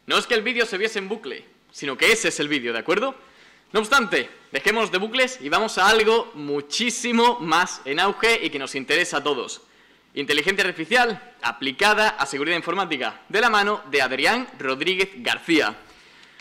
No es que el vídeo se viese en bucle, sino que ese es el vídeo, ¿de acuerdo? No obstante, dejémonos de bucles y vamos a algo muchísimo más en auge y que nos interesa a todos. Inteligencia artificial aplicada a seguridad informática, de la mano de Adrián Rodríguez García.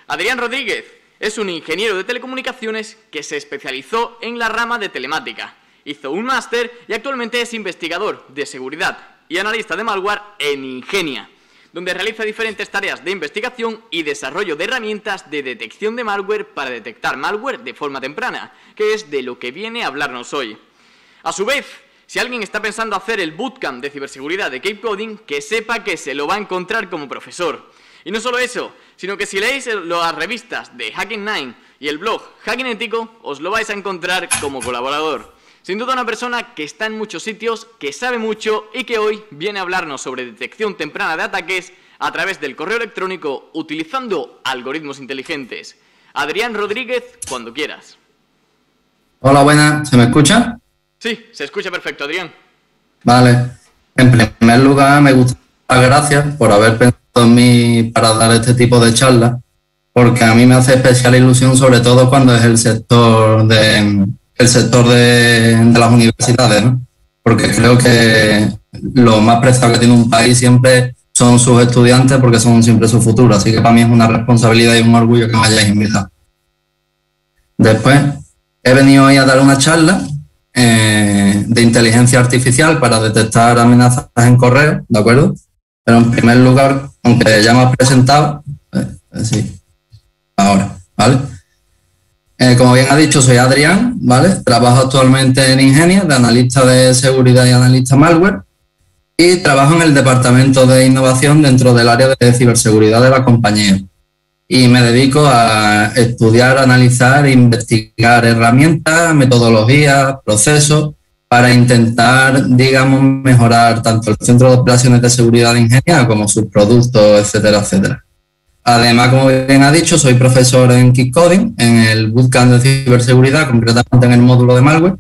Adrián Rodríguez es un ingeniero de telecomunicaciones que se especializó en la rama de telemática. Hizo un máster y actualmente es investigador de seguridad y analista de malware en Ingenia, donde realiza diferentes tareas de investigación y desarrollo de herramientas de detección de malware para detectar malware de forma temprana, que es de lo que viene a hablarnos hoy. A su vez, si alguien está pensando hacer el bootcamp de ciberseguridad de Cape Coding, que sepa que se lo va a encontrar como profesor. Y no solo eso, sino que si leéis las revistas de Hacking Nine y el blog Hacking Ético, os lo vais a encontrar como colaborador. Sin duda una persona que está en muchos sitios, que sabe mucho y que hoy viene a hablarnos sobre detección temprana de ataques a través del correo electrónico utilizando algoritmos inteligentes. Adrián Rodríguez, cuando quieras. Hola, buenas. ¿Se me escucha? Sí, se escucha perfecto, Adrián. Vale. En primer lugar, me gusta dar gracias por haber pensado en mí para dar este tipo de charlas, porque a mí me hace especial ilusión, sobre todo cuando es el sector de las universidades, ¿no? Porque creo que lo más preciado que tiene un país siempre son sus estudiantes, porque son siempre su futuro. Así que para mí es una responsabilidad y un orgullo que me hayáis invitado. Después, he venido hoy a dar una charla de inteligencia artificial para detectar amenazas en correo, ¿de acuerdo? Pero en primer lugar, aunque ya me has presentado, sí, ahora, ¿vale? Como bien ha dicho, soy Adrián, ¿vale? Trabajo actualmente en Ingenia, de analista de seguridad y analista malware, y trabajo en el departamento de innovación dentro del área de ciberseguridad de la compañía. Y me dedico a estudiar, analizar e investigar herramientas, metodologías, procesos, para intentar, digamos, mejorar tanto el centro de operaciones de seguridad de Ingenia como sus productos, etcétera, etcétera. Además, como bien ha dicho, soy profesor en Cape Coding, en el bootcamp de ciberseguridad, concretamente en el módulo de malware,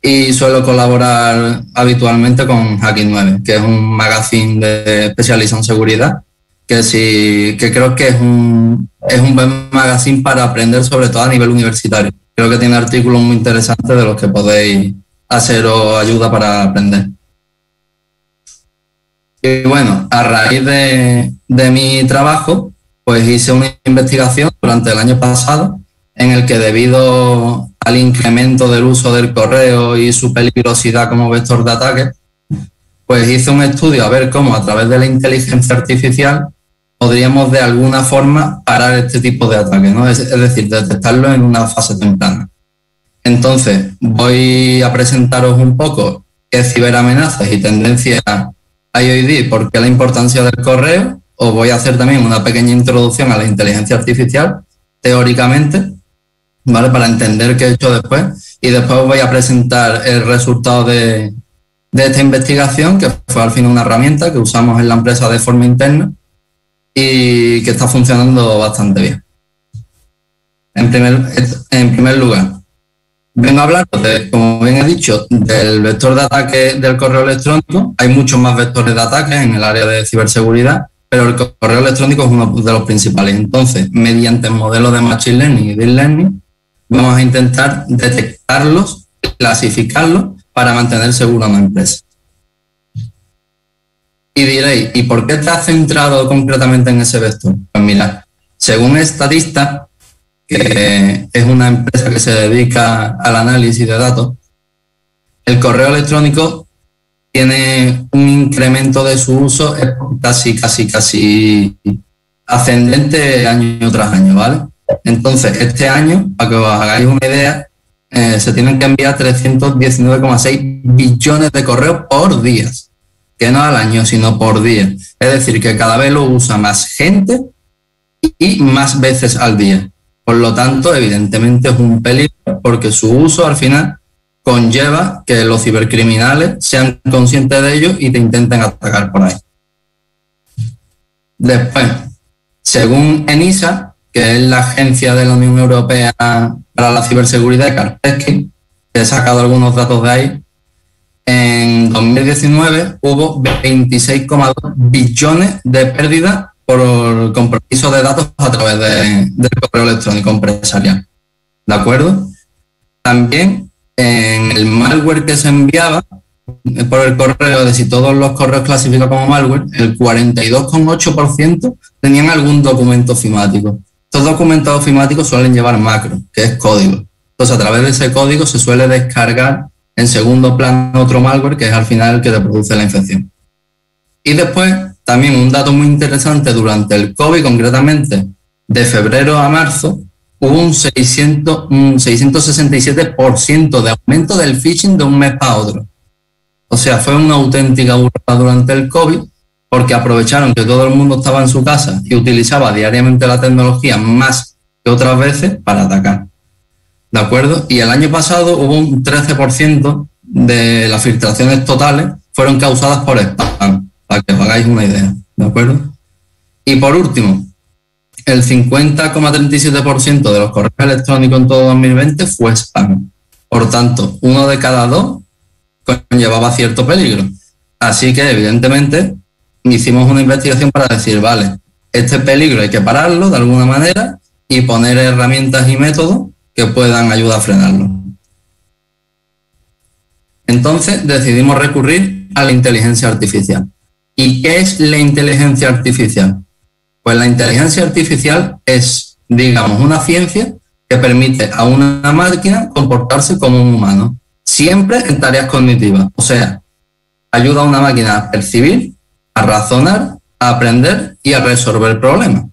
y suelo colaborar habitualmente con Hacking 9, que es un magazine especializado en seguridad, que creo que es un buen magazine para aprender, sobre todo a nivel universitario. Creo que tiene artículos muy interesantes de los que podéis haceros ayuda para aprender. Y bueno, a raíz de mi trabajo, pues hice una investigación durante el año pasado en el que, debido al incremento del uso del correo y su peligrosidad como vector de ataque, pues hice un estudio a ver cómo a través de la inteligencia artificial podríamos de alguna forma parar este tipo de ataques, ¿no? Es decir, detectarlo en una fase temprana. Entonces, voy a presentaros un poco qué ciberamenazas y tendencias hay hoy día y por qué la importancia del correo. Os voy a hacer también una pequeña introducción a la inteligencia artificial, teóricamente, ¿vale? Para entender qué he hecho después. Y después os voy a presentar el resultado de esta investigación, que fue al final una herramienta que usamos en la empresa de forma interna y que está funcionando bastante bien. En primer lugar, vengo a hablar, como bien he dicho, del vector de ataque del correo electrónico. Hay muchos más vectores de ataque en el área de ciberseguridad, pero el correo electrónico es uno de los principales. Entonces, mediante el modelo de Machine Learning y Deep Learning, vamos a intentar detectarlos, clasificarlos, para mantener segura una empresa. Y diréis, ¿y por qué estás centrado concretamente en ese vector? Pues mirad, según Statista, que es una empresa que se dedica al análisis de datos, el correo electrónico tiene un incremento de su uso casi ascendente año tras año, ¿vale? Entonces, este año, para que os hagáis una idea, se tienen que enviar 319,6 billones de correos por día, que no al año, sino por día. Es decir, que cada vez lo usa más gente y más veces al día. Por lo tanto, evidentemente es un peligro, porque su uso al final conlleva que los cibercriminales sean conscientes de ello y te intenten atacar por ahí. Después, según ENISA, que es la agencia de la Unión Europea para la ciberseguridad, Kaspersky, que he sacado algunos datos de ahí, en 2019 hubo 26,2 billones de pérdidas por compromiso de datos a través del correo electrónico empresarial. ¿De acuerdo? También en el malware que se enviaba por el correo, es decir, todos los correos clasificados como malware, el 42,8% tenían algún documento ofimático. Estos documentos ofimáticos suelen llevar macro, que es código. Entonces, a través de ese código se suele descargar en segundo plano otro malware, que es al final el que te produce la infección. Y después, también un dato muy interesante, durante el COVID, concretamente, de febrero a marzo, hubo un 667% de aumento del phishing de un mes para otro. O sea, fue una auténtica burrada durante el COVID, porque aprovecharon que todo el mundo estaba en su casa y utilizaba diariamente la tecnología más que otras veces para atacar. ¿De acuerdo? Y el año pasado hubo un 13% de las filtraciones totales fueron causadas por spam, para que os hagáis una idea. ¿De acuerdo? Y por último, el 50,37% de los correos electrónicos en todo 2020 fue spam. Por tanto, 1 de cada 2 conllevaba cierto peligro. Así que, evidentemente, hicimos una investigación para decir, vale, este peligro hay que pararlo de alguna manera y poner herramientas y métodos que puedan ayudar a frenarlo. Entonces, decidimos recurrir a la inteligencia artificial. ¿Y qué es la inteligencia artificial? Pues la inteligencia artificial es, digamos, una ciencia que permite a una máquina comportarse como un humano, siempre en tareas cognitivas. O sea, ayuda a una máquina a percibir, a razonar, a aprender y a resolver problemas.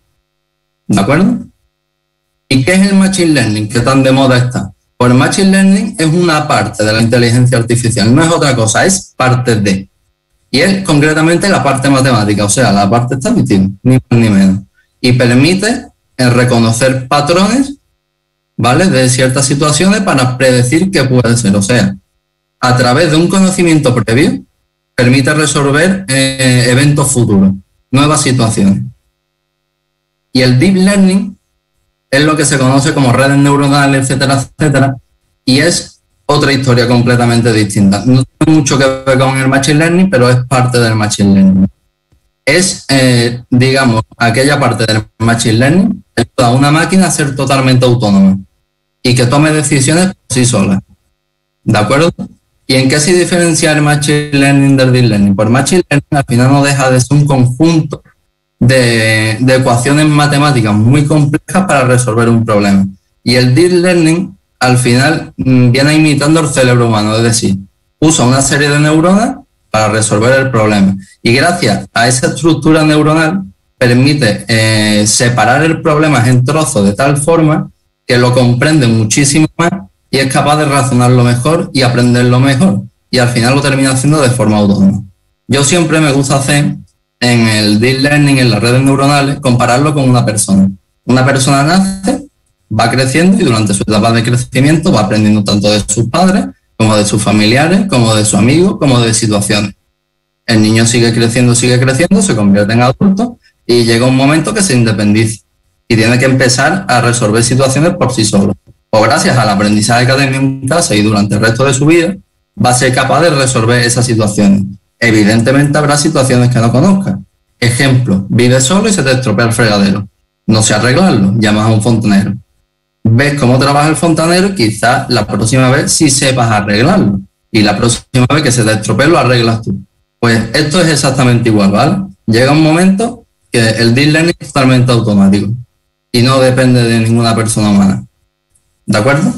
¿De acuerdo? ¿Y qué es el Machine Learning? ¿Qué tan de moda está? Pues el Machine Learning es una parte de la inteligencia artificial, no es otra cosa, es parte de. Y es concretamente la parte matemática, o sea, la parte estadística, ni más ni menos. Y permite reconocer patrones, ¿vale?, de ciertas situaciones para predecir qué puede ser. O sea, a través de un conocimiento previo, permite resolver eventos futuros, nuevas situaciones. Y el Deep Learning es lo que se conoce como redes neuronales, etcétera, etcétera, y es otra historia completamente distinta. No tiene mucho que ver con el Machine Learning, pero es parte del Machine Learning. Es, digamos, aquella parte del Machine Learning que ayuda a una máquina a ser totalmente autónoma y que tome decisiones por sí sola. ¿De acuerdo? ¿Y en qué se diferencia el Machine Learning del Deep Learning? Pues el Machine Learning al final no deja de ser un conjunto de ecuaciones matemáticas muy complejas para resolver un problema. Y el Deep Learning al final viene imitando el cerebro humano, es decir, usa una serie de neuronas para resolver el problema. Y gracias a esa estructura neuronal permite separar el problema en trozos de tal forma que lo comprende muchísimo más y es capaz de razonarlo mejor y aprenderlo mejor. Y al final lo termina haciendo de forma autónoma. Yo siempre me gusta hacer en el Deep Learning, en las redes neuronales, compararlo con una persona. Una persona nace, va creciendo y durante su etapa de crecimiento va aprendiendo tanto de sus padres, como de sus familiares, como de sus amigos, como de situaciones. El niño sigue creciendo, se convierte en adulto y llega un momento que se independiza y tiene que empezar a resolver situaciones por sí solo. O gracias al aprendizaje que ha tenido en casa y durante el resto de su vida, va a ser capaz de resolver esas situaciones. Evidentemente habrá situaciones que no conozca. Ejemplo, vives solo y se te estropea el fregadero. No sé arreglarlo, llamas a un fontanero. Ves cómo trabaja el fontanero, quizás la próxima vez sí sepas arreglarlo. Y la próxima vez que se te estropee lo arreglas tú. Pues esto es exactamente igual, ¿vale? Llega un momento que el Deep Learning es totalmente automático y no depende de ninguna persona humana. ¿De acuerdo?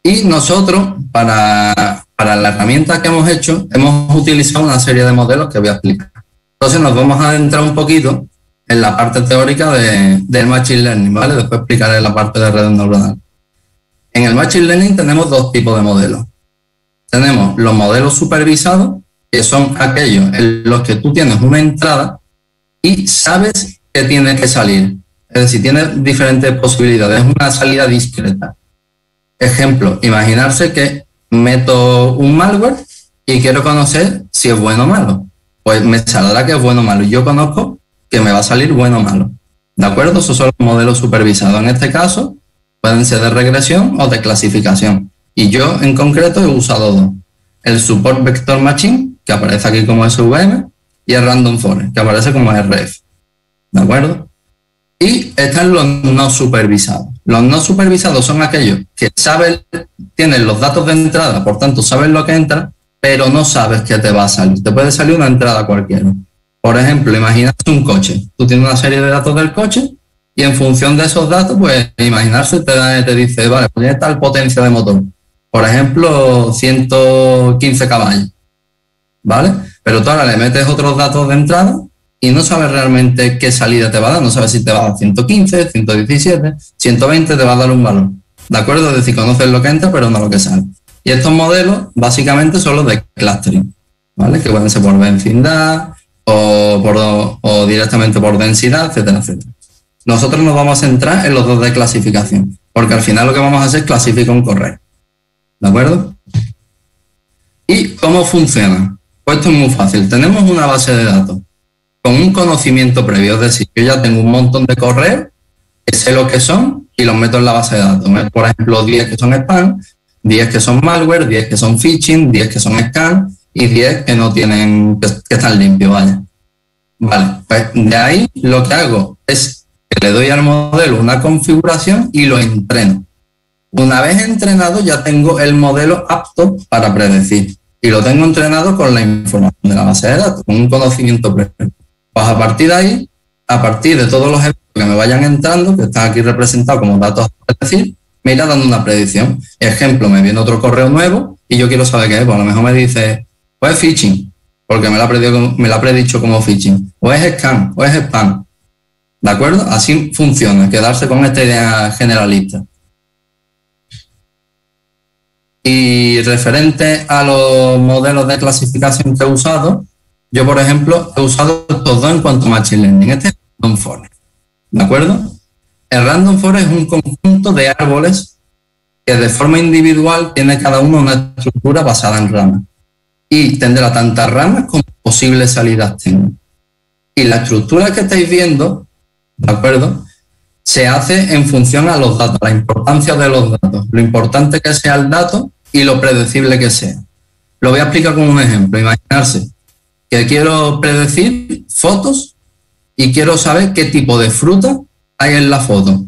Y nosotros, para la herramienta que hemos hecho, hemos utilizado una serie de modelos que voy a explicar. Entonces nos vamos a adentrar un poquito en la parte teórica del Machine Learning, ¿vale? Después explicaré la parte de redes neuronales. En el Machine Learning tenemos dos tipos de modelos. Tenemos los modelos supervisados, que son aquellos en los que tú tienes una entrada y sabes que tiene que salir. Es decir, tienes diferentes posibilidades, es una salida discreta. Ejemplo, imaginarse que meto un malware y quiero conocer si es bueno o malo. Pues me saldrá que es bueno o malo. Yo conozco que me va a salir bueno o malo. ¿De acuerdo? Esos son los modelos supervisados. En este caso, pueden ser de regresión o de clasificación. Y yo, en concreto, he usado dos. El Support Vector Machine, que aparece aquí como SVM, y el Random Forest, que aparece como RF. ¿De acuerdo? Y están los no supervisados. Los no supervisados son aquellos que tienen los datos de entrada, por tanto saben lo que entra, pero no sabes qué te va a salir. Te puede salir una entrada cualquiera. Por ejemplo, imagínate un coche. Tú tienes una serie de datos del coche y en función de esos datos, pues imaginarse te dice, vale, pues ya está el potencia de motor. Por ejemplo, 115 caballos. ¿Vale? Pero tú ahora le metes otros datos de entrada y no sabes realmente qué salida te va a dar. No sabes si te va a dar 115, 117, 120, te va a dar un valor. ¿De acuerdo? Es decir, conoces lo que entra, pero no lo que sale. Y estos modelos, básicamente, son los de clustering, ¿vale? Que pueden ser por vecindad o directamente por densidad, etcétera, etcétera. Nosotros nos vamos a centrar en los dos de clasificación, porque al final lo que vamos a hacer es clasificar un correo. ¿De acuerdo? ¿Y cómo funciona? Pues esto es muy fácil. Tenemos una base de datos con un conocimiento previo, es decir, yo ya tengo un montón de correos, que sé lo que son y los meto en la base de datos. Por ejemplo, 10 que son spam, 10 que son malware, 10 que son phishing, 10 que son scam y 10 que no tienen, que están limpios, vaya. Vale, pues de ahí lo que hago es que le doy al modelo una configuración y lo entreno. Una vez entrenado ya tengo el modelo apto para predecir y lo tengo entrenado con la información de la base de datos, con un conocimiento previo. Pues a partir de ahí, a partir de todos los eventos que me vayan entrando, que están aquí representados como datos a predecir, me irá dando una predicción. Ejemplo, me viene otro correo nuevo y yo quiero saber qué es. Pues a lo mejor me dice, pues es phishing, porque me lo ha predicho como phishing, o es scam, o es spam. ¿De acuerdo? Así funciona, quedarse con esta idea generalista. Y referente a los modelos de clasificación que he usado, yo, por ejemplo, he usado estos dos en cuanto a Machine Learning. Este es el Random Forest. ¿De acuerdo? El Random Forest es un conjunto de árboles que de forma individual tiene cada uno una estructura basada en ramas. Y tendrá tantas ramas como posibles salidas tenga. Y la estructura que estáis viendo, ¿de acuerdo?, se hace en función a los datos, la importancia de los datos, lo importante que sea el dato y lo predecible que sea. Lo voy a explicar con un ejemplo. Imaginarse que quiero predecir fotos y quiero saber qué tipo de fruta hay en la foto.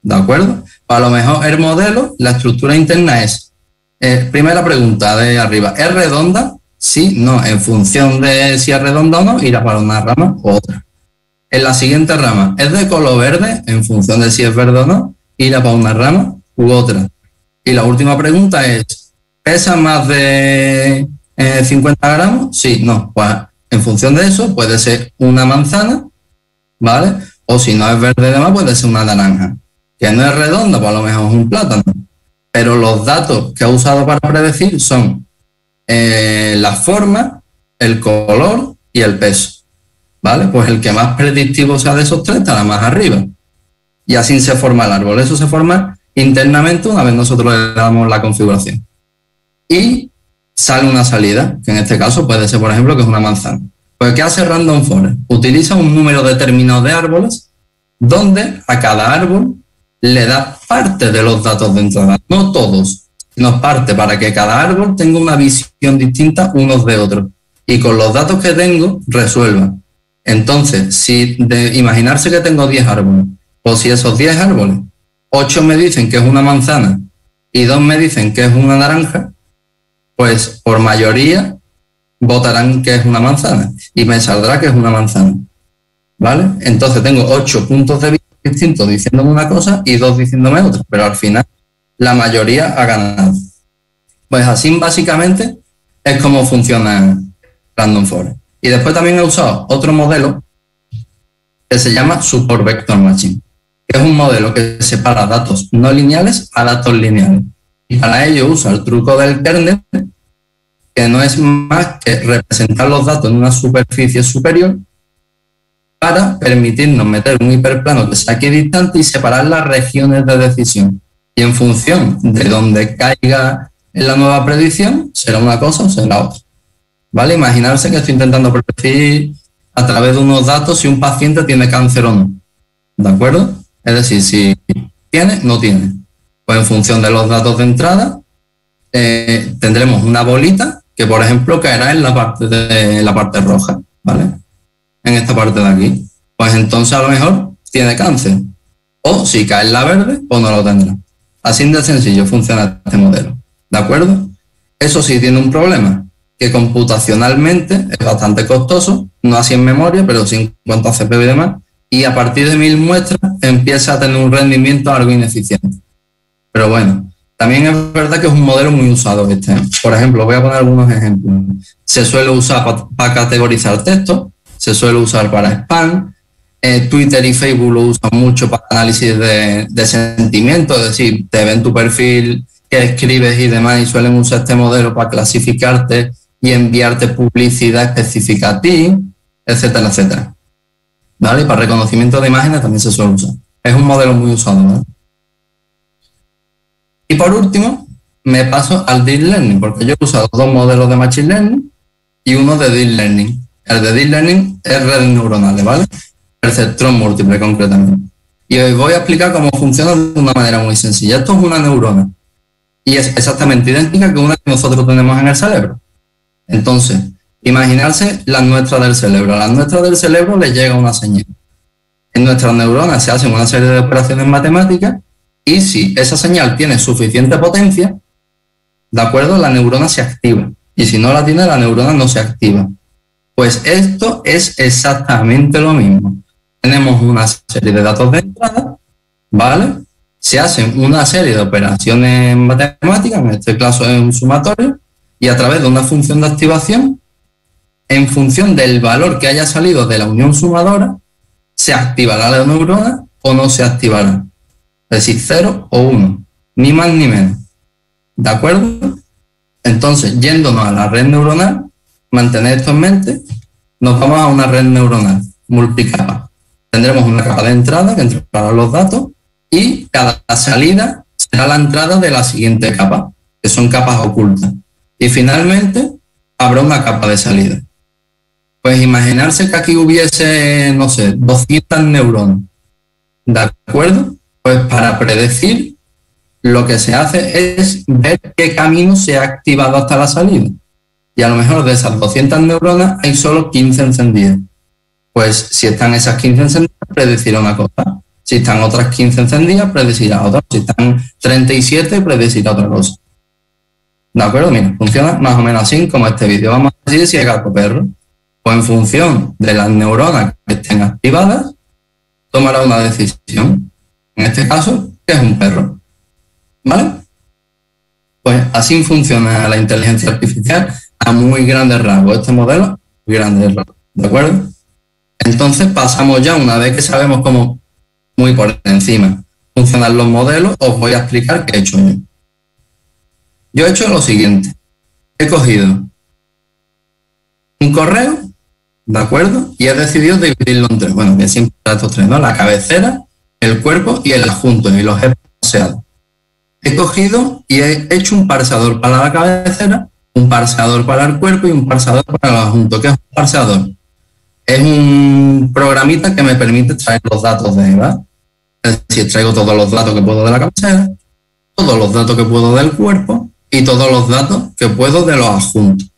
¿De acuerdo? A lo mejor el modelo, la estructura interna es, primera pregunta de arriba, ¿es redonda? Sí, no. En función de si es redonda o no, irá para una rama u otra. En la siguiente rama, ¿es de color verde? En función de si es verde o no, irá para una rama u otra. Y la última pregunta es, ¿pesa más de 50 gramos? Sí, no. Pues en función de eso puede ser una manzana, ¿vale? O si no es verde de más, puede ser una naranja. Que no es redonda, pues a lo mejor es un plátano. Pero los datos que he usado para predecir son la forma, el color y el peso. ¿Vale? Pues el que más predictivo sea de esos tres estará más arriba. Y así se forma el árbol. Eso se forma internamente una vez nosotros le damos la configuración. Y sale una salida, que en este caso puede ser, por ejemplo, que es una manzana. Pues ¿qué hace Random Forest? Utiliza un número determinado de árboles donde a cada árbol le da parte de los datos de entrada. No todos, sino parte para que cada árbol tenga una visión distinta unos de otros. Y con los datos que tengo, resuelva. Entonces, si de imaginarse que tengo 10 árboles, o si esos 10 árboles, 8 me dicen que es una manzana y 2 me dicen que es una naranja, pues por mayoría votarán que es una manzana y me saldrá que es una manzana. ¿Vale? Entonces tengo 8 puntos de vista distintos diciéndome una cosa y 2 diciéndome otra, pero al final la mayoría ha ganado. Pues así básicamente es como funciona Random Forest. Y después también he usado otro modelo que se llama Support Vector Machine, que es un modelo que separa datos no lineales a datos lineales. Y para ello usa el truco del kernel, que no es más que representar los datos en una superficie superior para permitirnos meter un hiperplano que sea equidistante y separar las regiones de decisión. Y en función de donde caiga en la nueva predicción, será una cosa o será otra. ¿Vale? Imaginarse que estoy intentando predecir a través de unos datos si un paciente tiene cáncer o no. ¿De acuerdo? Es decir, si tiene, no tiene. Pues en función de los datos de entrada, tendremos una bolita que, por ejemplo, caerá en la parte roja. ¿vale? En esta parte de aquí. Pues entonces a lo mejor tiene cáncer. O si cae en la verde, pues no lo tendrá. Así de sencillo funciona este modelo. ¿De acuerdo? Eso sí tiene un problema, que computacionalmente es bastante costoso, no así en memoria, pero sí en cuanto a CPU y demás, y a partir de 1000 muestras empieza a tener un rendimiento algo ineficiente. Pero bueno, también es verdad que es un modelo muy usado este. Por ejemplo, voy a poner algunos ejemplos. Se suele usar para categorizar textos, se suele usar para spam, Twitter y Facebook lo usan mucho para análisis de sentimientos, es decir, te ven tu perfil, que escribes y demás, y suelen usar este modelo para clasificarte y enviarte publicidad específica a ti, etcétera, etcétera. ¿Vale? Y para reconocimiento de imágenes también se suele usar. Es un modelo muy usado, ¿vale? Y por último, me paso al Deep Learning, porque yo he usado dos modelos de Machine Learning y uno de Deep Learning. El de Deep Learning es redes neuronales, ¿vale? Perceptrón múltiple, concretamente. Y os voy a explicar cómo funciona de una manera muy sencilla. Esto es una neurona y es exactamente idéntica que una que nosotros tenemos en el cerebro. Entonces, imaginarse las nuestras del cerebro. A las nuestras del cerebro les llega una señal. En nuestras neuronas se hacen una serie de operaciones matemáticas y si esa señal tiene suficiente potencia, ¿de acuerdo? La neurona se activa. Y si no la tiene, la neurona no se activa. Pues esto es exactamente lo mismo. Tenemos una serie de datos de entrada, ¿vale? Se hacen una serie de operaciones matemáticas, en este caso es un sumatorio, y a través de una función de activación, en función del valor que haya salido de la unión sumadora, se activará la neurona o no se activará. Es decir, 0 o 1, ni más ni menos. ¿De acuerdo? Entonces, yéndonos a la red neuronal, mantener esto en mente, nos vamos a una red neuronal multicapa. Tendremos una capa de entrada que entrará los datos y cada salida será la entrada de la siguiente capa, que son capas ocultas. Y finalmente habrá una capa de salida. Pues imaginarse que aquí hubiese, no sé, 200 neuronas. ¿De acuerdo? Pues para predecir lo que se hace es ver qué camino se ha activado hasta la salida. Y a lo mejor de esas 200 neuronas hay solo 15 encendidas. Pues si están esas 15 encendidas, predecirá una cosa. Si están otras 15 encendidas, predecirá otra. Si están 37, predecirá otra cosa. ¿De acuerdo? Mira, funciona más o menos así como este vídeo. Vamos a decir si es gato o perro. Pues en función de las neuronas que estén activadas, tomará una decisión. En este caso, que es un perro. ¿Vale? Pues así funciona la inteligencia artificial a muy grandes rasgos. Este modelo, muy grandes rasgos. ¿De acuerdo? Entonces pasamos ya, una vez que sabemos cómo, muy por encima, funcionan los modelos, os voy a explicar qué he hecho yo. Yo he hecho lo siguiente. He cogido un correo, ¿de acuerdo? Y he decidido dividirlo en tres. Bueno, que siempre estos tres, ¿no? La cabecera, el cuerpo y el adjunto, y los he parseado. He cogido y he hecho un parseador para la cabecera, un parseador para el cuerpo y un parseador para el adjunto. ¿Qué es un parseador? Es un programita que me permite traer los datos de EVA. Es decir, traigo todos los datos que puedo de la cabecera, todos los datos que puedo del cuerpo y todos los datos que puedo de los adjuntos.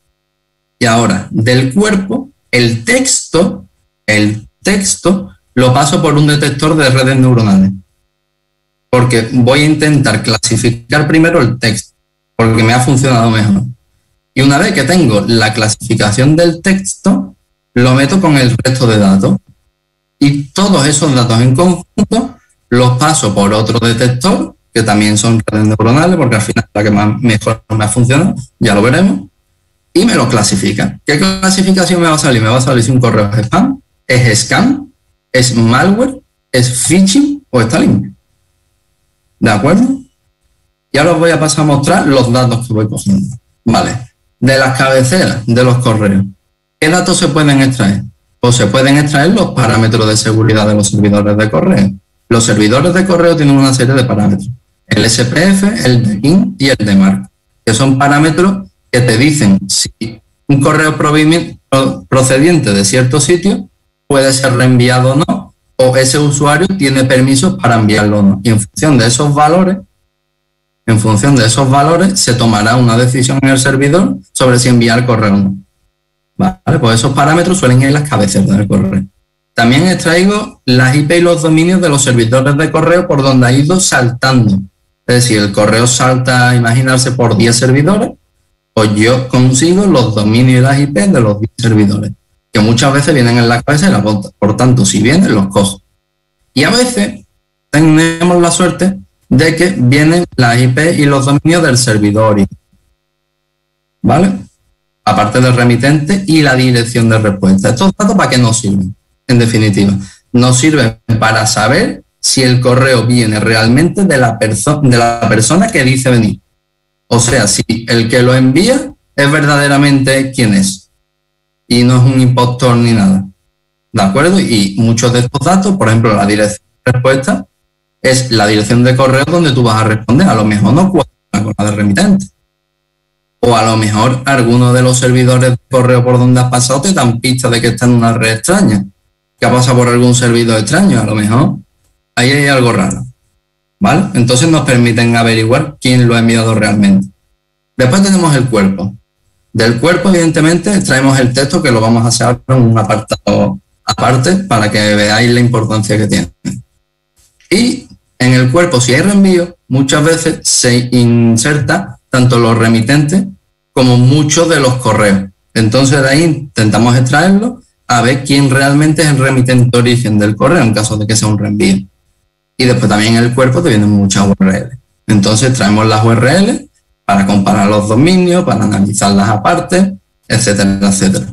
Y ahora, del cuerpo, el texto lo paso por un detector de redes neuronales. Porque voy a intentar clasificar primero el texto, porque me ha funcionado mejor. Y una vez que tengo la clasificación del texto, lo meto con el resto de datos. Y todos esos datos en conjunto los paso por otro detector, que también son redes neuronales, porque al final la que mejor me ha funcionado, ya lo veremos, y me lo clasifica. ¿Qué clasificación me va a salir? Me va a salir si un correo es spam, es scam, es malware, es phishing o está limpio. ¿De acuerdo? Y ahora os voy a pasar a mostrar los datos que voy cogiendo. Vale. De las cabeceras de los correos, ¿qué datos se pueden extraer? Pues se pueden extraer los parámetros de seguridad de los servidores de correo. Los servidores de correo tienen una serie de parámetros. El SPF, el de IN y el de MARC, que son parámetros que te dicen si un correo procediente de cierto sitio puede ser reenviado o no, o ese usuario tiene permisos para enviarlo o no. Y en función de esos valores, se tomará una decisión en el servidor sobre si enviar correo o no. ¿Vale? Pues esos parámetros suelen ir en las cabeceras del correo. También extraigo las IP y los dominios de los servidores de correo por donde ha ido saltando. Es decir, el correo salta, imaginarse, por 10 servidores, pues yo consigo los dominios y las IP de los 10 servidores, que muchas veces vienen en la cabecera, por tanto, si vienen, los cojo. Y a veces tenemos la suerte de que vienen las IP y los dominios del servidor, ¿vale? Aparte del remitente y la dirección de respuesta. Estos datos, ¿para qué nos sirven? En definitiva, nos sirven para saber si el correo viene realmente de la persona que dice venir. O sea, si el que lo envía es verdaderamente quien es y no es un impostor ni nada. ¿De acuerdo? Y muchos de estos datos, por ejemplo, la dirección de respuesta es la dirección de correo donde tú vas a responder. A lo mejor no cuadra con la de remitente. O a lo mejor alguno de los servidores de correo por donde has pasado te dan pistas de que está en una red extraña, que ha pasado por algún servidor extraño. A lo mejor ahí hay algo raro, ¿vale? Entonces nos permiten averiguar quién lo ha enviado realmente. Después tenemos el cuerpo. Del cuerpo, evidentemente, extraemos el texto, que lo vamos a hacer en un apartado aparte para que veáis la importancia que tiene. Y en el cuerpo, si hay reenvío, muchas veces se inserta tanto los remitentes como muchos de los correos. Entonces de ahí intentamos extraerlo a ver quién realmente es el remitente origen del correo en caso de que sea un reenvío. Y después también en el cuerpo te vienen muchas URL. Entonces traemos las URL para comparar los dominios, para analizarlas aparte, etcétera, etcétera.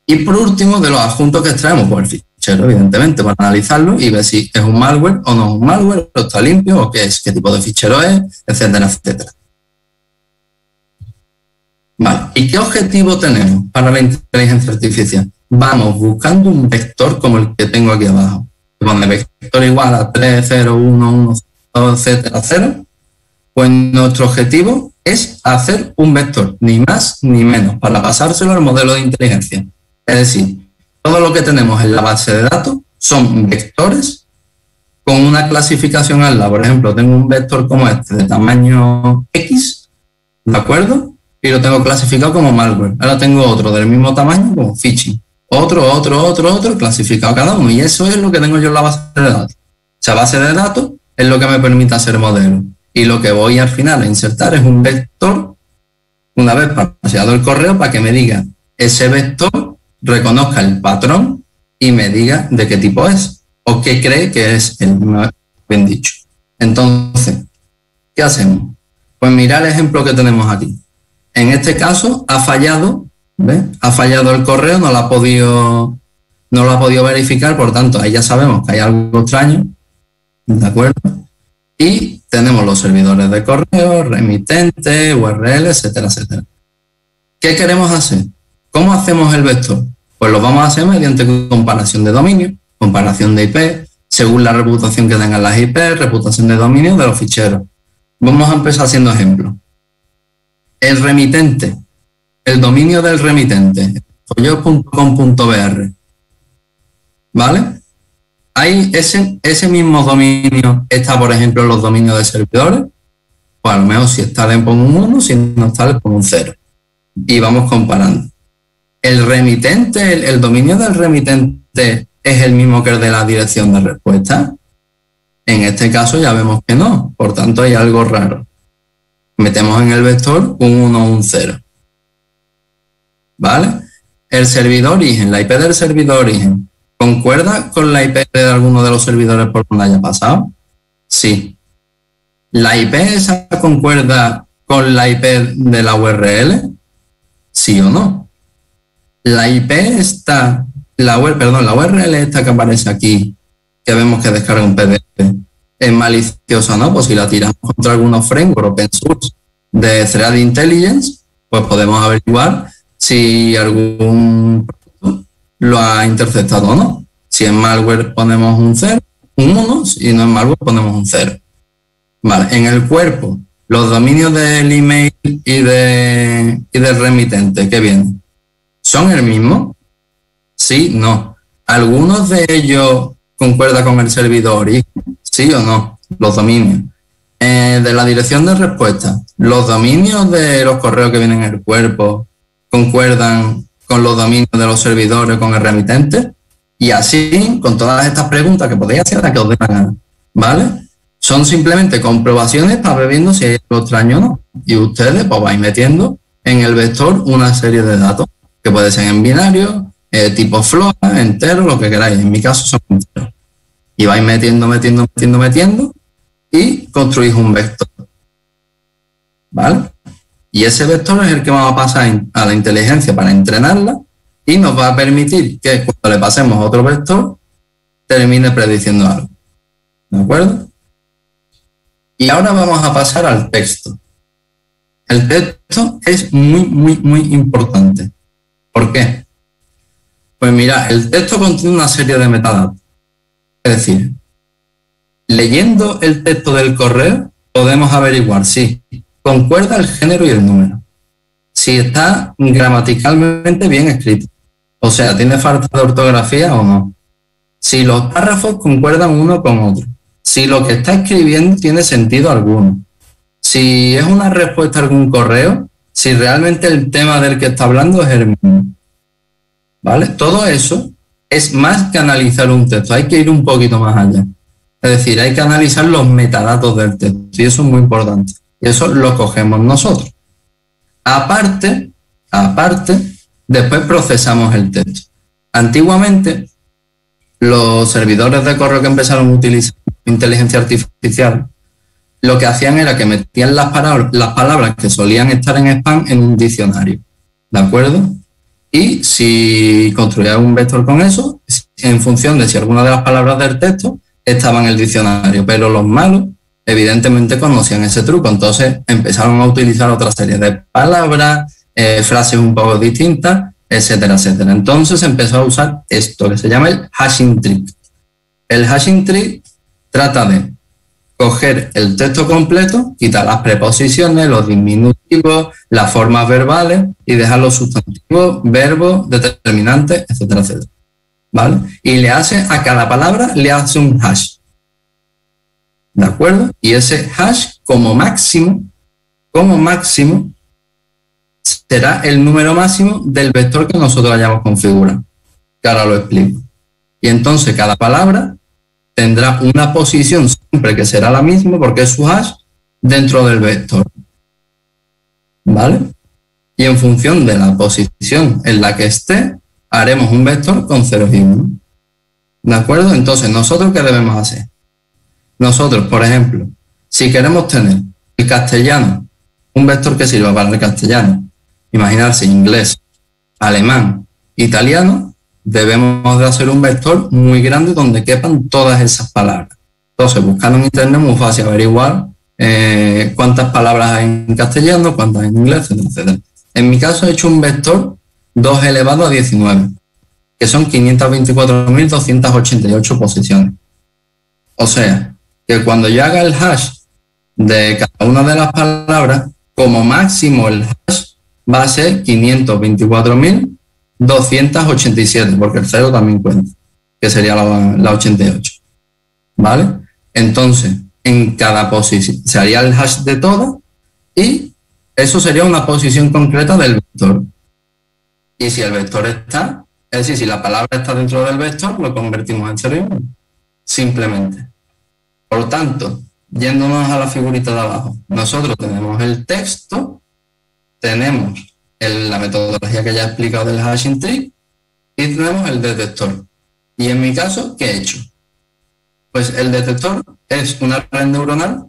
Y por último, de los adjuntos que extraemos, pues el fichero, evidentemente, para analizarlo y ver si es un malware o no es un malware, o está limpio, o qué es, qué tipo de fichero es, etcétera, etcétera. Vale, ¿y qué objetivo tenemos para la inteligencia artificial? Vamos buscando un vector como el que tengo aquí abajo. Donde vector igual a 3, 0, 1, 1, 2, etcétera, 0. Pues nuestro objetivo es hacer un vector, ni más ni menos, para pasárselo al modelo de inteligencia. Es decir, todo lo que tenemos en la base de datos son vectores con una clasificación al lado. Por ejemplo, tengo un vector como este, de tamaño X, ¿de acuerdo? Y lo tengo clasificado como malware. Ahora tengo otro del mismo tamaño como phishing. Otro, clasificado cada uno. Y eso es lo que tengo yo en la base de datos. Esa base de datos es lo que me permite hacer modelo. Y lo que voy al final a insertar es un vector, una vez paseado el correo, para que me diga ese vector, reconozca el patrón y me diga de qué tipo es o qué cree que es el bien dicho. Entonces, ¿qué hacemos? Pues mira el ejemplo que tenemos aquí. En este caso ha fallado, ¿ves? Ha fallado el correo, no lo ha podido verificar, por tanto, ahí ya sabemos que hay algo extraño, ¿de acuerdo? Y tenemos los servidores de correo, remitentes, URL, etcétera, etcétera. ¿Qué queremos hacer? ¿Cómo hacemos el vector? Pues lo vamos a hacer mediante comparación de dominio, comparación de IP, según la reputación que tengan las IP, reputación de dominio de los ficheros. Vamos a empezar haciendo ejemplos. El remitente, el dominio del remitente, folio.com.br, ¿vale? Ahí ese mismo dominio está, por ejemplo, en los dominios de servidores, pues a lo mejor si está le pongo un 1, si no está le pongo un 0. Y vamos comparando. El remitente, el dominio del remitente es el mismo que el de la dirección de respuesta. En este caso ya vemos que no, por tanto hay algo raro. Metemos en el vector un 1 o un 0. ¿Vale? El servidor origen, la IP del servidor origen, ¿concuerda con la IP de alguno de los servidores por donde haya pasado? Sí. ¿La IP esa concuerda con la IP de la URL? ¿Sí o no? La IP está, la URL esta que aparece aquí, que vemos que descarga un PDF, ¿es maliciosa o no? Pues si la tiramos contra algunos frameworks open source de Threat Intelligence, pues podemos averiguar si algún producto lo ha interceptado o no. Si es malware ponemos un 0, un 1, si no es malware ponemos un 0. Vale, en el cuerpo, los dominios del email y del remitente que vienen, ¿son el mismo? Sí, no. ¿Algunos de ellos concuerda con el servidor? ¿Sí o no? Los dominios. De la dirección de respuesta, ¿los dominios de los correos que vienen en el cuerpo concuerdan con los dominios de los servidores, con el remitente, y así, con todas estas preguntas que podéis hacer, las que os dé la gana, ¿vale? Son simplemente comprobaciones para ver viendo si hay algo extraño o no. Y ustedes pues vais metiendo en el vector una serie de datos, que puede ser en binario, tipo float, entero, lo que queráis. En mi caso son enteros. Y vais metiendo, y construís un vector, ¿vale? Y ese vector es el que vamos a pasar a la inteligencia para entrenarla y nos va a permitir que cuando le pasemos otro vector termine prediciendo algo. ¿De acuerdo? Y ahora vamos a pasar al texto. El texto es muy importante. ¿Por qué? Pues mira, el texto contiene una serie de metadatos. Es decir, leyendo el texto del correo podemos averiguar si concuerda el género y el número, si está gramaticalmente bien escrito, o sea, tiene falta de ortografía o no, si los párrafos concuerdan uno con otro, si lo que está escribiendo tiene sentido alguno, si es una respuesta a algún correo, si realmente el tema del que está hablando es el mismo. ¿Vale? Todo eso es más que analizar un texto, hay que ir un poquito más allá. Es decir, hay que analizar los metadatos del texto y eso es muy importante. Y eso lo cogemos nosotros. Aparte, después procesamos el texto. Antiguamente, los servidores de correo que empezaron a utilizar inteligencia artificial, lo que hacían era que metían las palabras que solían estar en spam en un diccionario. ¿De acuerdo? Y si construían un vector con eso, en función de si alguna de las palabras del texto estaba en el diccionario, pero los malos evidentemente conocían ese truco, entonces empezaron a utilizar otra serie de palabras, frases un poco distintas, etcétera, etcétera. Entonces empezó a usar esto que se llama el hashing tree. El hashing tree trata de coger el texto completo, quitar las preposiciones, los diminutivos, las formas verbales y dejar los sustantivos, verbos, determinantes, etcétera, etcétera. ¿Vale? Y le hace a cada palabra, le hace un hash. ¿De acuerdo? Y ese hash como máximo, será el número máximo del vector que nosotros hayamos configurado. Que ahora lo explico. Y entonces cada palabra tendrá una posición siempre que será la misma porque es su hash dentro del vector. ¿Vale? Y en función de la posición en la que esté, haremos un vector con 0 y 1. ¿De acuerdo? Entonces, ¿nosotros qué debemos hacer? Nosotros, por ejemplo, si queremos tener el castellano, un vector que sirva para el castellano, imaginarse inglés, alemán, italiano, debemos de hacer un vector muy grande donde quepan todas esas palabras. Entonces, buscando en internet es muy fácil averiguar cuántas palabras hay en castellano, cuántas hay en inglés, etc. En mi caso he hecho un vector 2 elevado a 19, que son 524.288 posiciones. O sea, que cuando yo haga el hash de cada una de las palabras, como máximo el hash va a ser 524.287, porque el 0 también cuenta, que sería la 88. ¿Vale? Entonces, en cada posición se haría el hash de todo y eso sería una posición concreta del vector. Y si el vector está, es decir, si la palabra está dentro del vector, lo convertimos en 0 y 1. Simplemente. Por tanto, yéndonos a la figurita de abajo, nosotros tenemos el texto, tenemos la metodología que ya he explicado del hashing tree y tenemos el detector. Y en mi caso, ¿qué he hecho? Pues el detector es una red neuronal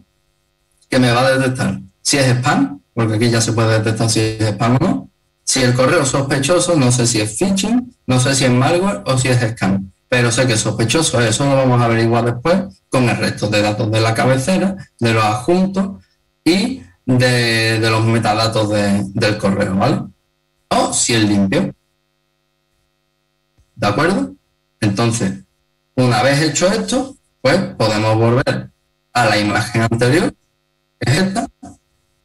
que me va a detectar si es spam, porque aquí ya se puede detectar si es spam o no, si el correo es sospechoso, no sé si es phishing, no sé si es malware o si es scam, pero sé que es sospechoso, eso lo vamos a averiguar después con el resto de datos de la cabecera, de los adjuntos y de los metadatos del correo, ¿vale? O si es limpio. ¿De acuerdo? Entonces, una vez hecho esto, pues podemos volver a la imagen anterior, que es esta,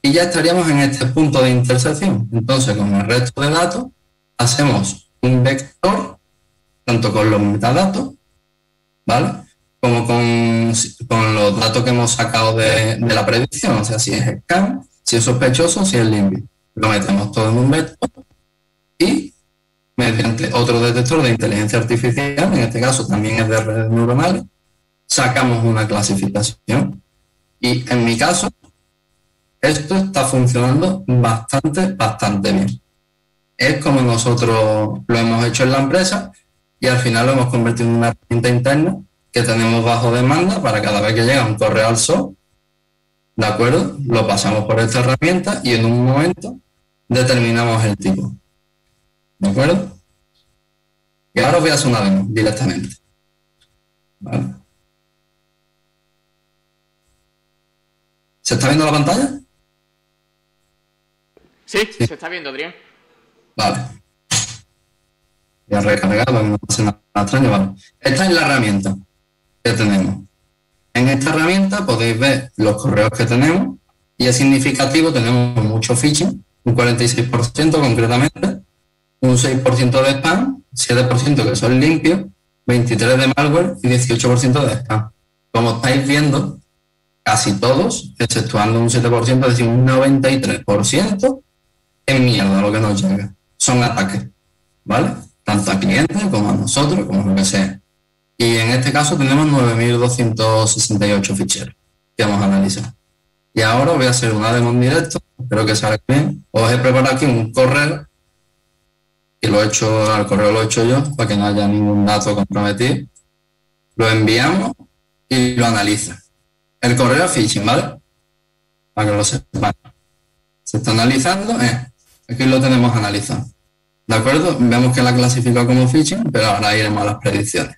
y ya estaríamos en este punto de intersección. Entonces, con el resto de datos, hacemos un vector, tanto con los metadatos, ¿vale? Como con los datos que hemos sacado de la predicción, o sea, si es scam, si es sospechoso, si es limpio. Lo metemos todo en un vector y mediante otro detector de inteligencia artificial, en este caso también es de redes neuronales, sacamos una clasificación. Y en mi caso, esto está funcionando bastante bien. Es como nosotros lo hemos hecho en la empresa y al final lo hemos convertido en una herramienta interna que tenemos bajo demanda para cada vez que llega un correo al SOC, ¿de acuerdo? Lo pasamos por esta herramienta y en un momento determinamos el tipo. ¿De acuerdo? Y ahora os voy a hacer una demo directamente. ¿Vale? ¿Se está viendo la pantalla? Sí, se está viendo, Adrián. Vale. Voy a recargar para que no pase nada extraño. Vale. Esta es la herramienta que tenemos. En esta herramienta podéis ver los correos que tenemos y es significativo, tenemos mucho phishing, un 46% concretamente, un 6% de spam, 7% que son limpios, 23% de malware y 18% de spam. Como estáis viendo, casi todos, exceptuando un 7%, es decir, un 93%, es mierda lo que nos llega. Son ataques, ¿vale? Tanto a clientes como a nosotros, como lo que sea. Y en este caso tenemos 9.268 ficheros que vamos a analizar. Y ahora voy a hacer una demo en directo, espero que salga bien. Os he preparado aquí un correo, y al correo lo he hecho yo, para que no haya ningún dato comprometido. Lo enviamos y lo analiza. El correo es phishing, ¿vale? Para que lo sepan. Se está analizando, aquí lo tenemos analizado. ¿De acuerdo? Vemos que la clasificado como phishing, pero ahora iremos a las predicciones.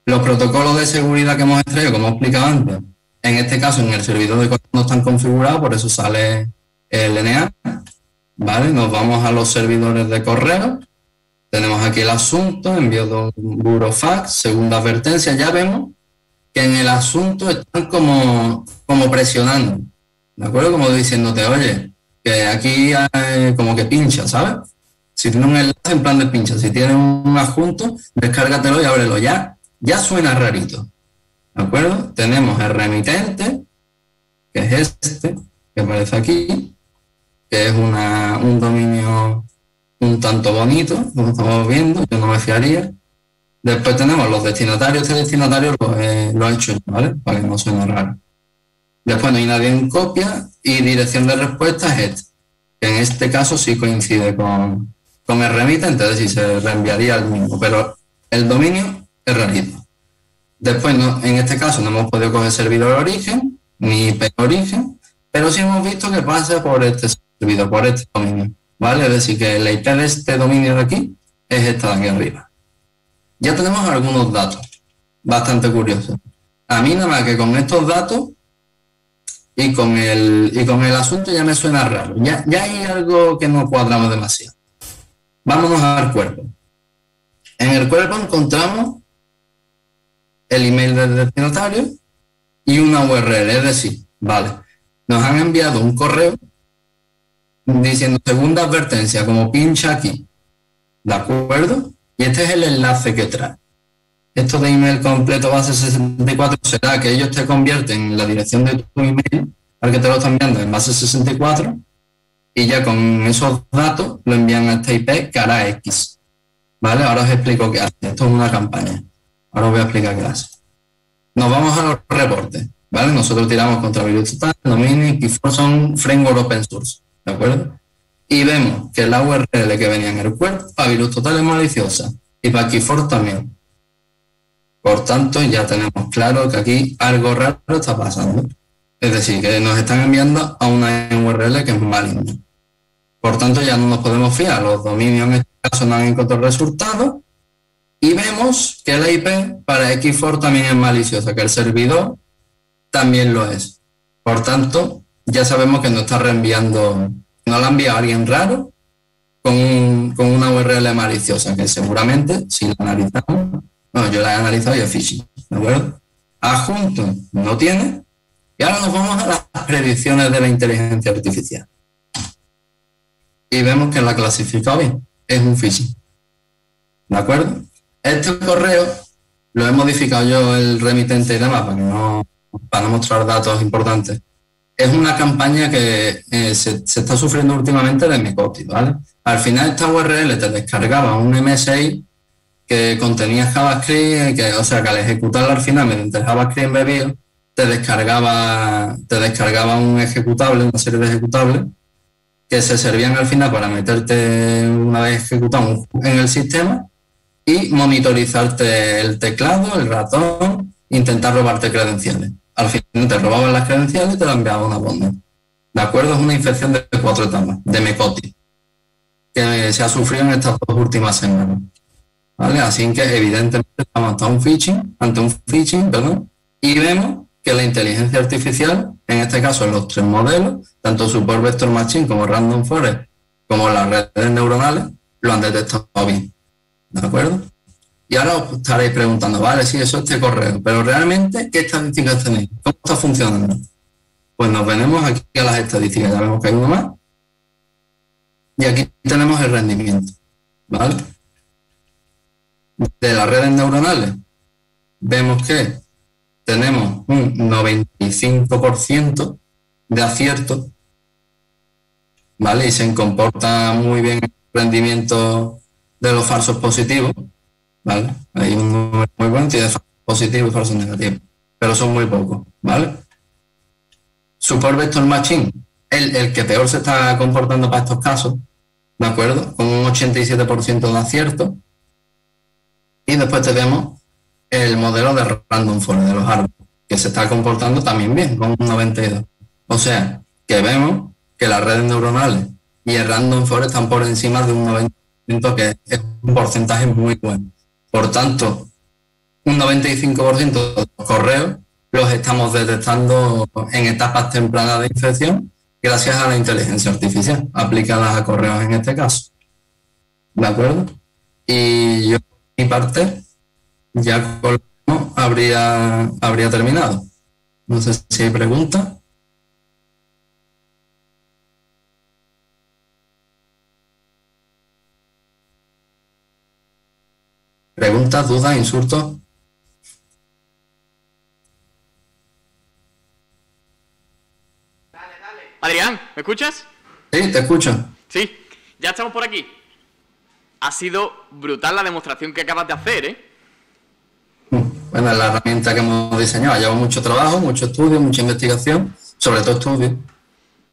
Los protocolos de seguridad que hemos extraído, como he explicado antes, en este caso en el servidor de correo no están configurados, por eso sale el LNA. ¿Vale? Nos vamos a los servidores de correo. Tenemos aquí el asunto, envío de un burofax, segunda advertencia. Ya vemos que en el asunto están como presionando, ¿de acuerdo? Como diciéndote, oye, que aquí como que pincha, ¿sabes? Si tienes un enlace en plan de pincha, si tienes un adjunto, descárgatelo y ábrelo ya. Ya suena rarito, ¿de acuerdo? Tenemos el remitente, que es este, que aparece aquí, que es un dominio un tanto bonito, como estamos viendo, yo no me fiaría. Después tenemos los destinatarios, este destinatario lo he hecho yo, ¿vale? Para que no suene raro. Después no hay nadie en copia y dirección de respuesta es este, que en este caso sí coincide con el remitente, es decir, se reenviaría al mismo, pero el dominio es rarito. Después, en este caso, no hemos podido coger servidor de origen, ni IP de origen, pero sí hemos visto que pasa por este servidor, por este dominio, ¿vale? Es decir, que la IP de este dominio de aquí es esta de aquí arriba. Ya tenemos algunos datos bastante curiosos. A mí nada más que con estos datos y con el asunto ya me suena raro. Ya hay algo que no cuadramos demasiado. Vámonos al cuerpo. En el cuerpo encontramos el email del destinatario y una URL, es decir, vale, nos han enviado un correo diciendo segunda advertencia, como pincha aquí, ¿de acuerdo? Y este es el enlace que trae. Esto de email completo base 64 será que ellos te convierten la dirección de tu email al que te lo están enviando en base 64 y ya con esos datos lo envían a esta IP cara X. ¿Vale? Ahora os explico qué hace. Esto es una campaña. Ahora os voy a explicar qué hace. Nos vamos a los reportes. ¿Vale? Nosotros tiramos contra virus total, dominio y Keyforce son framework open source. ¿De acuerdo? Y vemos que la URL que venía en el cuerpo para virus total es maliciosa y para Keyforce también. Por tanto, ya tenemos claro que aquí algo raro está pasando. Es decir, que nos están enviando a una URL que es maligna. Por tanto, ya no nos podemos fiar. Los dominios en este caso no han encontrado resultados. Y vemos que la IP para Keyforce también es maliciosa, que el servidor también lo es. Por tanto, ya sabemos que nos está reenviando, no la ha enviado alguien raro con una URL maliciosa, que seguramente, si la analizamos, no, yo la he analizado y es phishing, ¿de acuerdo? Adjunto no tiene. Y ahora nos vamos a las predicciones de la inteligencia artificial. Y vemos que la ha clasificado bien. Es un phishing. ¿De acuerdo? Este correo lo he modificado yo el remitente y demás para no mostrar datos importantes. Es una campaña que se está sufriendo últimamente de Mecoti, ¿vale? Al final esta URL te descargaba un MSI que contenía JavaScript, o sea que al ejecutarlo al final mediante el JavaScript embebido, te descargaba un ejecutable, una serie de ejecutables que se servían al final para meterte una vez ejecutado en el sistema y monitorizarte el teclado, el ratón, intentar robarte credenciales. Al final te robaban las credenciales y te las enviaban a una botnet. ¿De acuerdo? Es una infección de 4 etapas, de Mecoti, que se ha sufrido en estas 2 últimas semanas. ¿Vale? Así que evidentemente estamos ante un phishing, perdón, y vemos que la inteligencia artificial, en este caso en los 3 modelos, tanto Support Vector Machine como Random Forest, como las redes neuronales, lo han detectado bien. ¿De acuerdo? Y ahora os estaréis preguntando, vale, sí, eso es este correo, pero realmente, ¿qué estadísticas tenéis? ¿Cómo está funcionando? Pues nos venimos aquí a las estadísticas, ya vemos que hay uno más. Y aquí tenemos el rendimiento, ¿vale? De las redes neuronales, vemos que tenemos un 95% de acierto, ¿vale? Y se comporta muy bien el rendimiento de los falsos positivos, ¿vale? Hay un número muy bueno, tiene falsos positivos y falsos negativos, pero son muy pocos, ¿vale? Support Vector Machine, el que peor se está comportando para estos casos, ¿de acuerdo? Con un 87% de acierto. Y después tenemos el modelo de Random Forest, de los árboles, que se está comportando también bien, con un 92%. O sea, que vemos que las redes neuronales y el Random Forest están por encima de un 90%, que es un porcentaje muy bueno. Por tanto, un 95% de los correos los estamos detectando en etapas tempranas de infección gracias a la inteligencia artificial, aplicadas a correos en este caso. ¿De acuerdo? Y yo, por mi parte, ya con lo habría terminado. No sé si hay preguntas. ¿Preguntas, dudas, insultos? Adrián, ¿me escuchas? Sí, te escucho. Sí, ya estamos por aquí. Ha sido brutal la demostración que acabas de hacer, ¿eh? Bueno, es la herramienta que hemos diseñado. Lleva mucho trabajo, mucho estudio, mucha investigación, sobre todo estudio.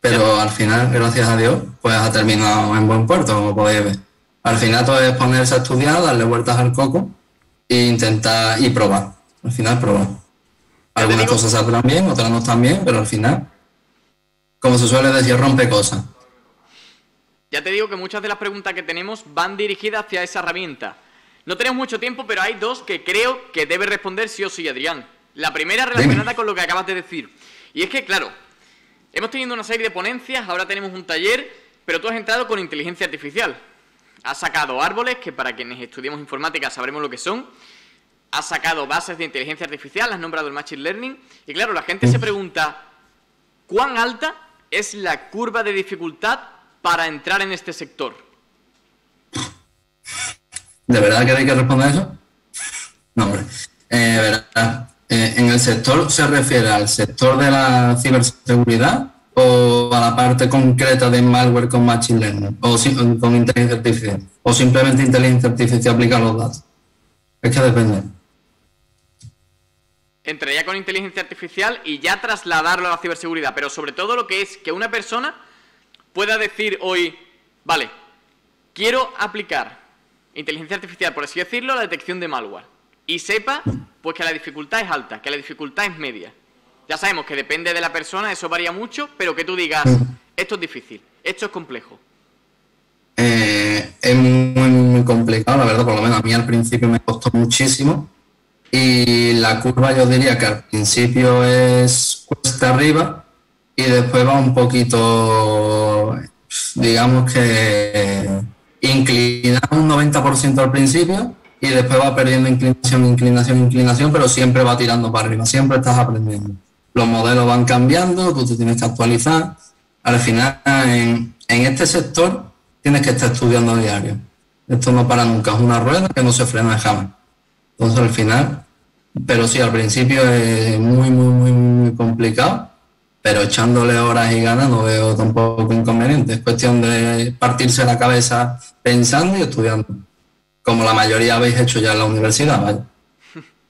Pero al final, gracias a Dios, pues ha terminado en buen puerto, como podéis ver. Al final todo es ponerse a estudiar, darle vueltas al coco e intentar y probar. Al final probar. Algunas cosas saldrán bien, otras no están bien, pero al final, como se suele decir, rompe cosas. Ya te digo que muchas de las preguntas que tenemos van dirigidas hacia esa herramienta. No tenemos mucho tiempo, pero hay 2 que creo que debe responder sí o sí, Adrián. La primera relacionada con lo que acabas de decir. Y es que, claro, hemos tenido una serie de ponencias, ahora tenemos un taller, pero tú has entrado con inteligencia artificial. Has sacado árboles, que para quienes estudiamos informática sabremos lo que son. Has sacado bases de inteligencia artificial, has nombrado el Machine Learning. Y claro, la gente se pregunta, ¿cuán alta es la curva de dificultad para entrar en este sector? ¿De verdad queréis que responda eso? No, hombre. Verdad. ¿En el sector se refiere al sector de la ciberseguridad o a la parte concreta de malware con Machine Learning o con inteligencia artificial? ¿O simplemente inteligencia artificial aplica los datos? Es que depende. Entraría con inteligencia artificial y ya trasladarlo a la ciberseguridad, pero sobre todo lo que es que una persona pueda decir hoy, vale, quiero aplicar inteligencia artificial, por así decirlo, a la detección de malware. Y sepa, pues, que la dificultad es alta, que la dificultad es media. Ya sabemos que depende de la persona, eso varía mucho, pero que tú digas, esto es difícil, esto es complejo. Es muy, muy complicado, la verdad, por lo menos a mí al principio me costó muchísimo. Y la curva yo diría que al principio es cuesta arriba y después va un poquito, digamos que inclinado un 90% al principio y después va perdiendo inclinación, pero siempre va tirando para arriba, siempre estás aprendiendo. Los modelos van cambiando, tú te tienes que actualizar. Al final, en este sector, tienes que estar estudiando a diario. Esto no para nunca, es una rueda que no se frena jamás. Entonces, al final, pero sí, al principio es muy, muy, muy, muy complicado, pero echándole horas y ganas no veo tampoco inconveniente. Es cuestión de partirse la cabeza pensando y estudiando, como la mayoría habéis hecho ya en la universidad, ¿vale?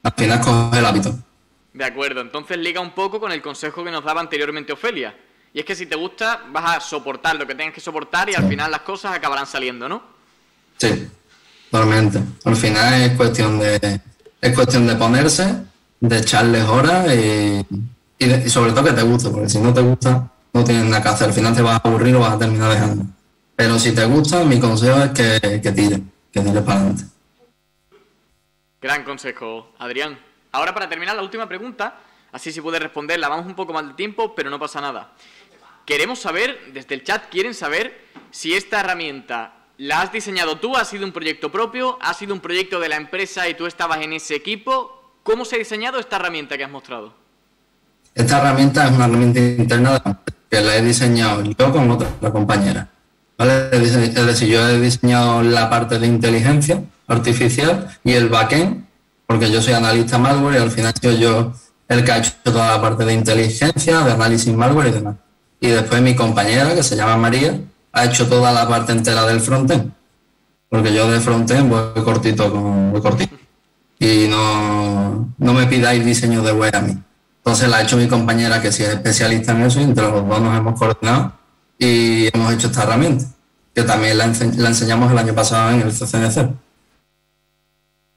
Al final coge el hábito. De acuerdo, entonces liga un poco con el consejo que nos daba anteriormente Ofelia. Y es que si te gusta, vas a soportar lo que tengas que soportar y al final las cosas acabarán saliendo, ¿no? Sí, totalmente. Al final es cuestión de ponerse, de echarles horas y sobre todo que te guste, porque si no te gusta, no tienes nada que hacer. Al final te vas a aburrir o vas a terminar dejando. Pero si te gusta, mi consejo es que tires para adelante. Gran consejo, Adrián. Ahora para terminar la última pregunta, así si puedes responderla, vamos un poco más de tiempo, pero no pasa nada. Queremos saber, desde el chat quieren saber si esta herramienta la has diseñado tú, ha sido un proyecto propio, ha sido un proyecto de la empresa y tú estabas en ese equipo. ¿Cómo se ha diseñado esta herramienta que has mostrado? Esta herramienta es una herramienta interna que la he diseñado yo con otra compañera, ¿vale? Es decir, yo he diseñado la parte de inteligencia artificial y el backend, porque yo soy analista malware y al final soy yo el que ha hecho toda la parte de inteligencia, de análisis malware y demás. Y después mi compañera, que se llama María, ha hecho toda la parte entera del frontend, porque yo de frontend voy cortito. Y no me pidáis diseño de web a mí. Entonces la ha hecho mi compañera, que sí es especialista en eso, y entre los dos nos hemos coordinado y hemos hecho esta herramienta, que también la enseñamos el año pasado en el CCNC.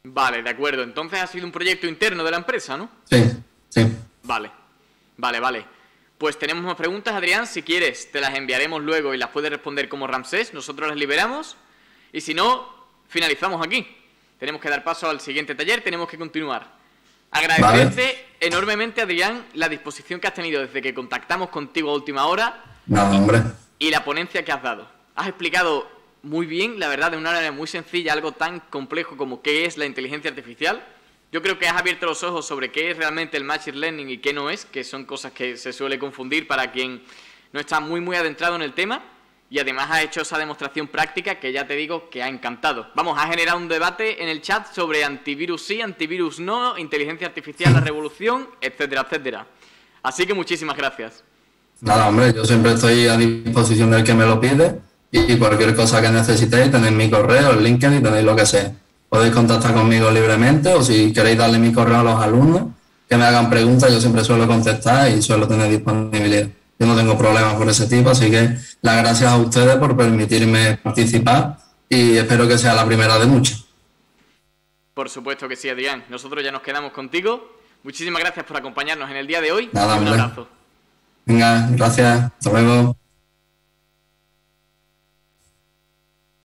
Vale, de acuerdo. Entonces ha sido un proyecto interno de la empresa, ¿no? Sí. Vale. Pues tenemos más preguntas, Adrián. Si quieres, te las enviaremos luego y las puedes responder como Ramsés. Nosotros las liberamos. Y si no, finalizamos aquí. Tenemos que dar paso al siguiente taller, tenemos que continuar. Agradecerte enormemente, Adrián, la disposición que has tenido desde que contactamos contigo a última hora. No, hombre. Y la ponencia que has dado. Has explicado muy bien, la verdad, de una manera muy sencilla, algo tan complejo como qué es la inteligencia artificial. Yo creo que has abierto los ojos sobre qué es realmente el Machine Learning y qué no es, que son cosas que se suele confundir para quien no está muy adentrado en el tema. Y además has hecho esa demostración práctica que ya te digo que ha encantado. Vamos, a generar un debate en el chat sobre antivirus sí, antivirus no, inteligencia artificial, la revolución, etcétera, etcétera. Así que muchísimas gracias. Nada, hombre, yo siempre estoy a disposición del que me lo pide y cualquier cosa que necesitéis, tenéis mi correo, el LinkedIn, tenéis lo que sea. Podéis contactar conmigo libremente o si queréis darle mi correo a los alumnos que me hagan preguntas, yo siempre suelo contestar y suelo tener disponibilidad. Yo no tengo problemas por ese tipo, así que las gracias a ustedes por permitirme participar y espero que sea la primera de muchas. Por supuesto que sí, Adrián. Nosotros ya nos quedamos contigo. Muchísimas gracias por acompañarnos en el día de hoy. Nada, y un abrazo. Venga, gracias. Hasta luego.